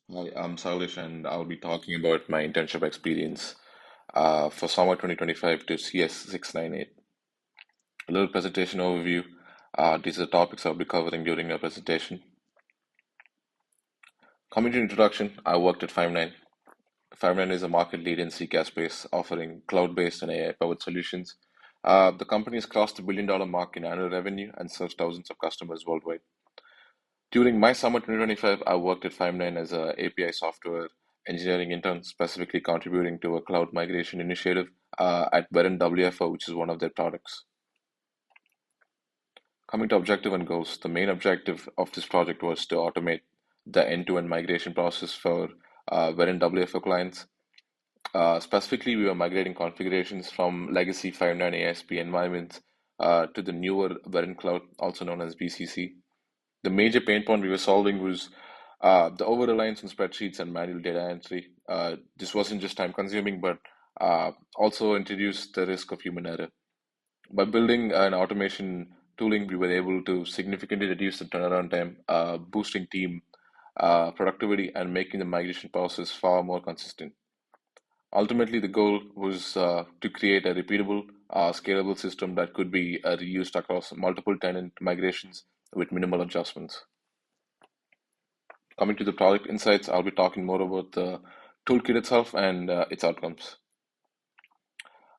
Hi, I'm Salish, and I'll be talking about my internship experience for summer 2025 to CS698. A little presentation overview. These are the topics I'll be covering during my presentation. Coming to introduction, I worked at Five9. Five9 is a market leader in CCaaS space, offering cloud-based and AI-powered solutions. The company has crossed the billion-dollar mark in annual revenue and serves thousands of customers worldwide. During my summer 2025, I worked at Five9 as a API software engineering intern, specifically contributing to a cloud migration initiative at Verin WFO, which is one of their products. Coming to objective and goals, the main objective of this project was to automate the end-to-end migration process for Verin WFO clients. Specifically, we were migrating configurations from legacy Five9 ASP environments to the newer Verin Cloud, also known as VCC. The major pain point we were solving was the over reliance on spreadsheets and manual data entry. This wasn't just time consuming, but also introduced the risk of human error. By building an automation tooling, we were able to significantly reduce the turnaround time, boosting team productivity and making the migration process far more consistent. Ultimately, the goal was to create a repeatable, scalable system that could be reused across multiple tenant migrations with minimal adjustments. Coming to the product insights, I'll be talking more about the toolkit itself and its outcomes.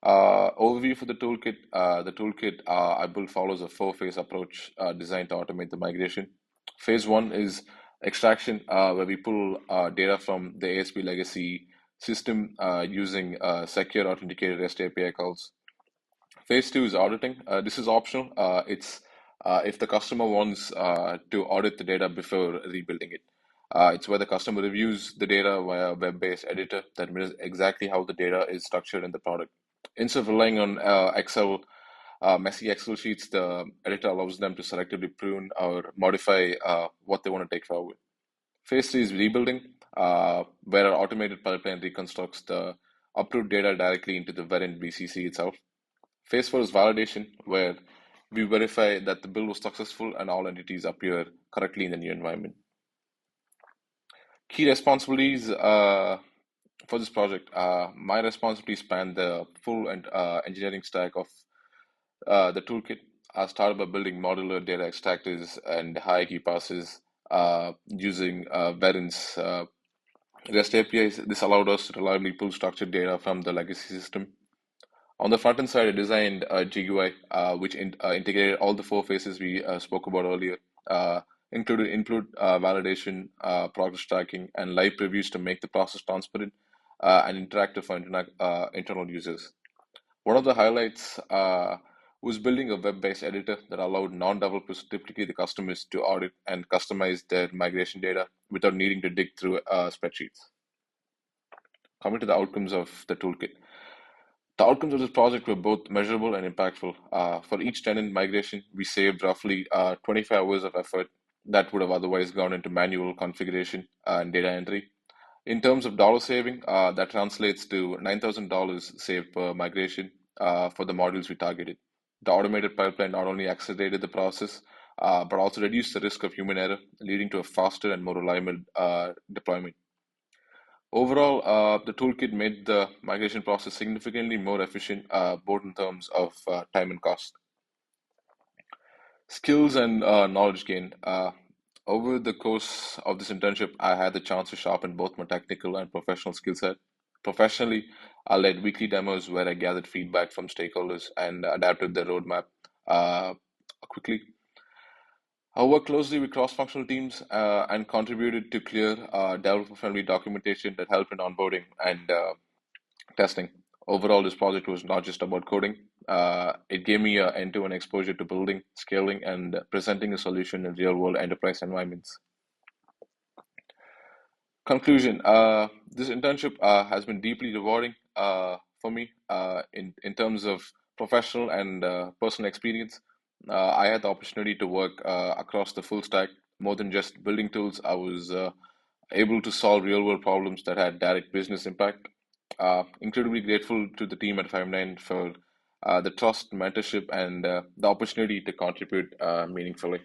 Overview for the toolkit. The toolkit I built follows a four-phase approach designed to automate the migration. Phase one is extraction, where we pull data from the ASP legacy system using secure authenticated REST API calls. Phase two is auditing. This is optional. It's if the customer wants to audit the data before rebuilding it. It's where the customer reviews the data via a web-based editor that mirrors exactly how the data is structured in the product. Instead of relying on messy Excel sheets, the editor allows them to selectively prune or modify what they want to take forward. Phase three is rebuilding, where our automated pipeline reconstructs the approved data directly into the variant BCC itself. Phase four is validation, where we verify that the build was successful and all entities appear correctly in the new environment. Key responsibilities for this project. My responsibilities span the full engineering stack of the toolkit. I started by building modular data extractors and hierarchy passes using Verin's REST APIs. This allowed us to reliably pull structured data from the legacy system. On the front end side, I designed a GUI which integrated all the four phases we spoke about earlier, included input, validation, progress tracking, and live previews to make the process transparent and interactive for internal users. One of the highlights was building a web-based editor that allowed non-developers, typically the customers, to audit and customize their migration data without needing to dig through spreadsheets. Coming to the outcomes of the toolkit. The outcomes of this project were both measurable and impactful. For each tenant migration, we saved roughly 25 hours of effort that would have otherwise gone into manual configuration and data entry. In terms of dollar saving, that translates to $9,000 saved per migration for the modules we targeted. The automated pipeline not only accelerated the process, but also reduced the risk of human error, leading to a faster and more reliable deployment. Overall, the toolkit made the migration process significantly more efficient, both in terms of time and cost. Skills and knowledge gained. Over the course of this internship, I had the chance to sharpen both my technical and professional skill set. Professionally, I led weekly demos where I gathered feedback from stakeholders and adapted the roadmap uh, quickly. I worked closely with cross-functional teams and contributed to clear, developer-friendly documentation that helped in onboarding and testing. Overall, this project was not just about coding. It gave me an end-to-end exposure to building, scaling, and presenting a solution in real-world enterprise environments. Conclusion: this internship has been deeply rewarding for me in terms of professional and personal experience. I had the opportunity to work across the full stack. More than just building tools, I was able to solve real world problems that had direct business impact. Incredibly grateful to the team at Five9 for the trust, mentorship, and the opportunity to contribute meaningfully.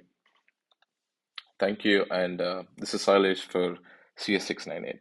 Thank you, and this is Sailesh for CS698.